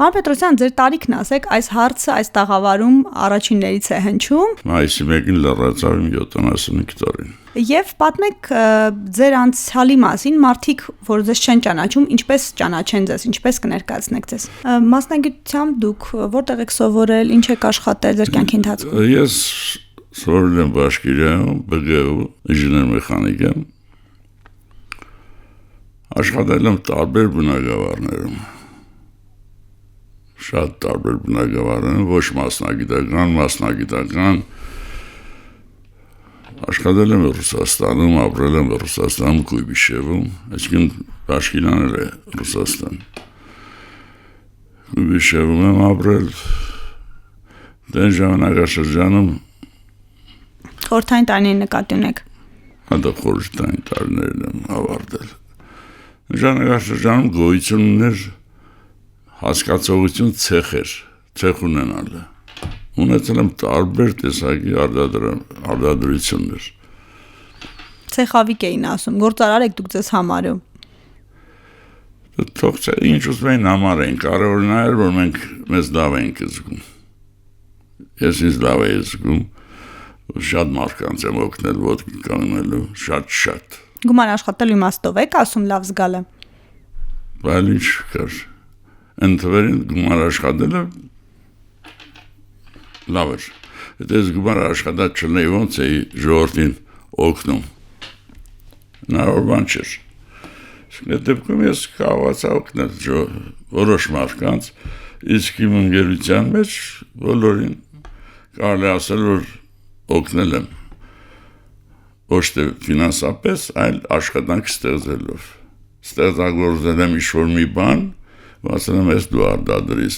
Պարոն Պետրոսյան, ձեր տարիքն ասեք, այս հարցը այս տաղավարում առաջիններից է հնչում։ Մայիսի 1-ին լրացավ իմ 75 տարին։ Եվ պատմեք ձեր անցյալի մասին, մարդիկ, որ ձեզ չեն ճանաչում, ինչպես ճանաչեն ձեզ, ինչպես կներկայացնեք ձեզ։ Մասնագիտությամբ դուք որտեղ եք սովորել, ինչ եք աշխատել ձեր կյանքի ընթացքում։ Ես սովորել եմ Բաշկիրիայում, ԲԳ-ում, ինժեներ մեխանիկ եմ։ Աշխատել եմ տարբեր բնակավարներում։ Շատ տարբեր բնակավարներում, ոչ մասնագիտական, աշխատել եմ Ռուսաստանում, ապրել եմ Ռուսաստանում, Կույբիշևում, այսինքն Բաշկիրյանն է Ռուսաստան։ Կույբիշևում եմ ապրել, դեն ժամանակաշրջանում խորհրդային տարիներին նկատի ունեք։ Հատա խորհրդային տարիներն եմ ավարտել։ Ժամանակաշրջանում գոյություն ուներ հասկացողություն ցեխ ունենալը։ Ունեցել եմ տարբեր տեսակի արտադրություններ։ Ցեխավիկ էին ասում, գործարար եք դուք ձեզ համարում։ Թող չէ, ինչ ուզում էին համարեն, կարևորն էր, որ մենք մեզ լավ ենք զգում։ Ես ինձ լավ եմ զգում, շատ մարդկանց եմ օգնել ոտքի կանգնելու, շատ։ Գումար աշխատելու իմաստով եք ասում լավ զգալը։ Բայց ինչ կար։ Ընթվերին գումար աշխատելը լավ էր։ Եթե ես գումար աշխատած չլինեի, ոնց էի ժողովրդին օգնում։ Հնարավոր բան չէր։ Այդ դեպքում ես կարողացա օգնել որոշ մարդկանց, իսկ իմ ընկերության մեջ բոլորին կարելի ասել, որ օգնել եմ։ Ոչ թե ֆինանսապես, այլ աշխատանք ստեղծելով։ Ստեղծագործել եմ ինչ-որ մի բան, ասել եմ, ես դու արտադրես,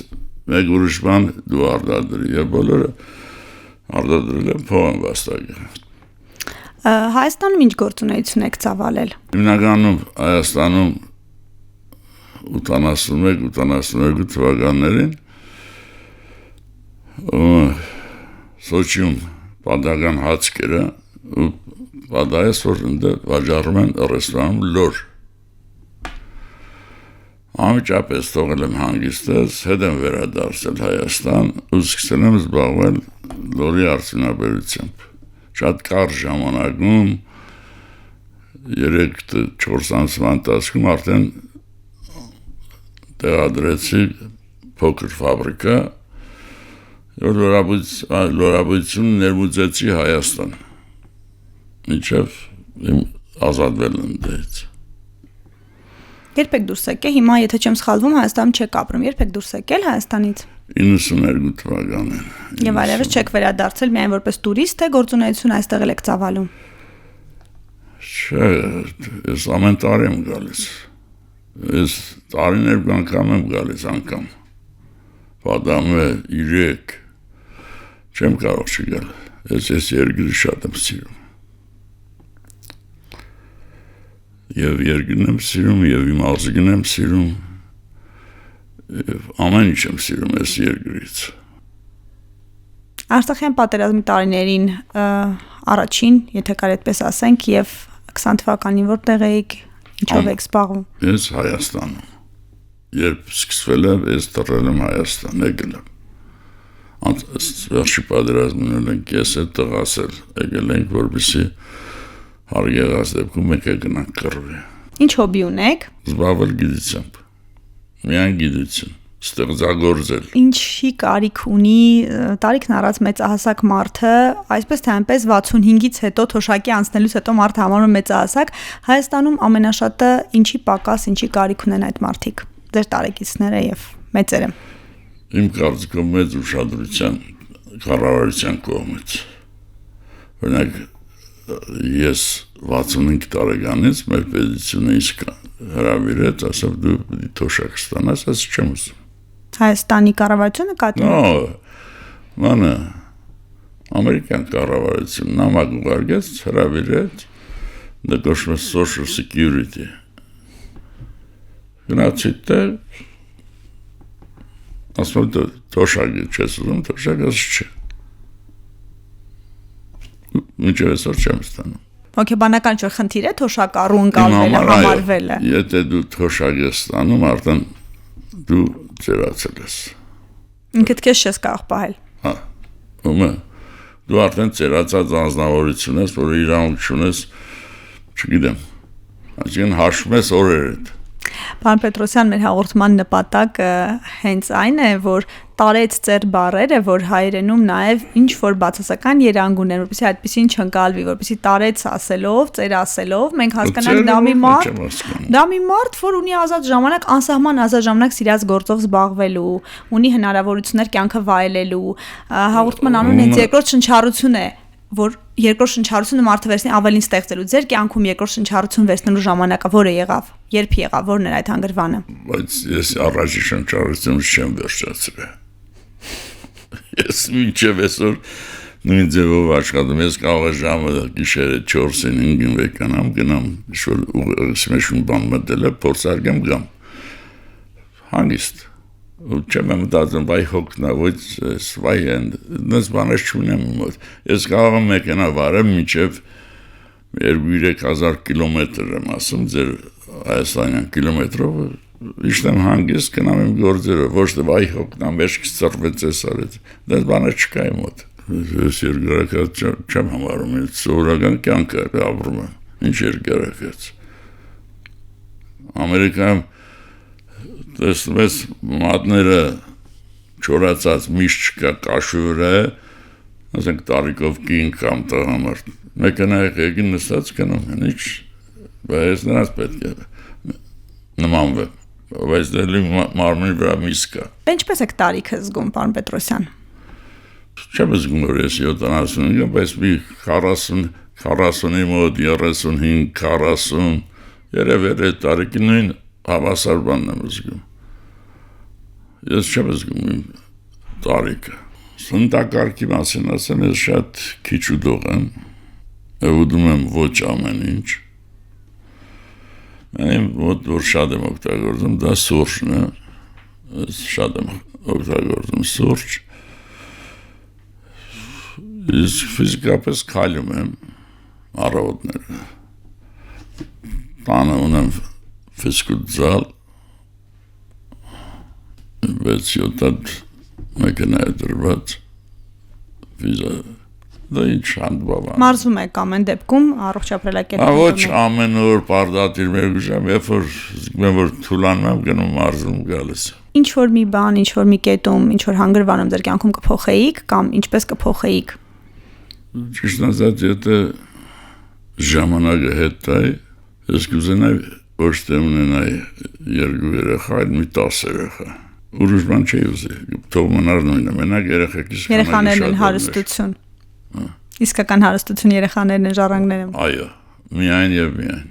մեկ ուրիշ բան դու արտադրի, եւ բոլորը արտադրել են, փող են վաստակել։ Հայաստանում ինչ գործունեություն եք ծավալել։ Հիմնականում Հայաստանում 81-82 թվականներին Սոչիում պատական հացկերը ու պատահեց, որ ընդ վաճառում են ռեստորանում լոր։ Անմիջապես թողել եմ հանգիստս, հետ եմ վերադարձել Հայաստան ու սկսել եմ զբաղվել լորի արդյունաբերությամբ։ Շատ կարճ ժամանակում 3-4 ամսվա ընթացքում արդեն տեղադրեցի փոքր ֆաբրիկա, լորաբույծություն ներմուծեցի Հայաստան։ Մինչև ազատվել եմ դից։ Երբ եք դուրս եկել, հիմա եթե չեմ սխալվում, Հայաստանում չեք ապրում, երբ եք դուրս եկել Հայաստանից։ 92 թվականին։ Եվ այլևս չեք վերադարձել միայն որպես տուրիստ, թե գործունեություն այստեղ եք ծավալում։ Չէ, ես ամեն տարի եմ գալիս։ Ես տարիներ անգամ եմ գալիս անգամ։ Պատահում է 3։ Չեմ կարող չգալ։ Ես երկրի շատ եմ սիրում։ Եվ երկրն եմ սիրում, եւ իմ ազգին եմ սիրում, եւ ամեն ինչ եմ սիրում ես երկրից։ Արցախյան պատերազմի տարիներին առաջին, եթե կարելի այդպես ասենք, եւ 20 թվականին որտեղ էիք, ինչով եք զբաղվում։ Ես Հայաստանում։ Երբ սկսվել է, ես դրել եմ Հայաստան, եկել եմ։ Վերջի պատերազմին ենք ես է տղասել, եկել ենք, որպեսզի հարգեղած դեպքում մենք գնանք կռվի։ Ինչ հոբի ունեք։ Զբաղվել գիտությամբ։ Միայն գիտություն, ստեղծագործել։ Ինչի կարիք ունի տարիքն առած մեծահասակ մարդը, այսպես թե այնպես 65-ից հետո թոշակի անցնելուց հետո մարդը համարում է մեծահասակ, Հայաստանում ամենաշատը ինչի պակաս, ինչի կարիք ունեն այդ մարդիկ, ձեր տարեկիցները եւ մեծերը։ Իմ կարծիքով մեծ ուշադրության կառավարության կողմից։ Օրինակ ես 65 տարեկանից մեր պետությունը իսկ հրավիրեց, ասավ դու թոշակ ստանաս, ասա չեմ ուզում։ Հայաստանի կառավարությունը կատնում։ Մանը ամերիկյան կառավարությունը նամակ ուղարկեց, հրավիրեց, դա կոչվում է Social Security։ Գնացի տեղ, ասում եմ թոշակը չես ուզում, թոշակը չէ։ Մինչև այսօր չեմ ստանում։ Հոգեբանական չէ խնդիր է թոշակառու ընկալվելը, համարվելը։ Եթե դու թոշակ ես ստանում, արդեն դու ծերացել ես։ Ինքդ քեզ չես կարող պահել։ Հա։ Ումը դու արդեն ծերացած անձնավորություն ես, որ իրանք չունես, չգիտեմ։ Այսինքն հաշվում ես օրերդ։ Պարոն Պետրոսյան, մեր հաղորդման նպատակը հենց այն է, որ տարեց ծեր բառերը, որ հայերենում նաև ինչ որ բացասական երանգ ունեն, որպեսզի այդպեսին չընկալվի, որպեսզի տարեց ասելով, ծեր ասելով, մենք հասկանանք դա մի մարդ, որ ունի ազատ ժամանակ, անսահման ազատ ժամանակ սիրած գործով զբաղվելու, ունի հնարավորություններ կյանքը վայելելու, հաղորդման անունը հենց երկրորդ շնչառություն է, որ երկրորդ շնչառությունը մարդը վերցնի ավելին ստեղծելու։ Ձեր կյանքում երկրորդ շնչառություն վերցնելու ժամանակը որը եղավ, երբ եղավ, որն էր այդ հանգրվանը։ Բայց ես առաջի շնչառությունը չեմ վերջացրել։ Ես մինչև այսօր նույն ձևով աշխատում, ես կարող եմ ժամը գիշերը 4-ին 5-ին վեկանամ, գնամ, ինչ-որ ուղղակի բան մտել է, փորձարկեմ գամ։ Հանգիստ։ Չեմ մտածում, վայ հոգնա, ոչ վայ են, դες բաներ չունեմ մոտ։ Ես կարող եմ մեքենա վարեմ մինչև 2-3 հազար կիլոմետր եմ ասում, ձեր հայաստանյան կիլոմետրով, իշտեմ հանգիստ գնամ իմ գործերով, ոչ թե վայ հոգնա, մեջքս ծռվեց ես արեց, դες բաներ չկա իմ մոտ։ Ես երկարակած չեմ համարում, ես սովորական կյանք ապրում եմ, ինչ երկարակած։ Ամերիկայում տեսնում ես մատները չորացած միշտ չկա կաշու վրա, ասենք տարիքով կին կամ տղամարդ, մեքենայի ղեկին նստած գնում են, ինչ, բայց նրանց պետք է նմանվեմ, բայց դելի մարմնի վրա միս կա։ Ինչպես եք տարիքը զգում, պարոն Պետրոսյան։ Չեմ զգում, որ ես 75, բայց մի 40-ի մոտ 35, 40, երևի տարիքի նույն հավասար բանն եմ զգում։ Ես չեմ զգում իմ տարիքը։ Սննդակարգի մասին ասեմ, ես շատ քիչ ուտող եմ, ուտում եմ ոչ ամեն ինչ։ Իմ մոտ որ շատ եմ օգտագործում, դա սուրճն է, ես շատ եմ օգտագործում սուրճ։ Ես ֆիզիկապես քայլում եմ առավոտները։ Տանը ունեմ ֆիզկուտ զալ, 6-7 մեքենա է դրված, դա ինչ հանդբավան։ Մարզում եք ամեն դեպքում առողջ ապրելակերպ։ Ոչ ամեն օր պարդատիր մեր գուժամ, երբ որ զգում եմ, որ թուլանում եմ, գնում մարզում գալիս։ Ինչ որ մի բան, ինչ որ մի կետում, ինչ որ հանգրվանում ձեր կյանքում կփոխեիք կամ ինչպես կփոխեիք։ Ճիշտ ասած, եթե ժամանակը հետ տայի, ես կուզենայի ոչ թե ունենայի 2 երեխա, այլ մի 10 երեխա։ Ուրիշ բան չի ուզի, թող մնար նույնը, մենակ երեխեքիս երեխաներն են հարստություն։ Իսկական հարստություն երեխաներն են, ժառանգները։ Այո, միայն եւ միայն։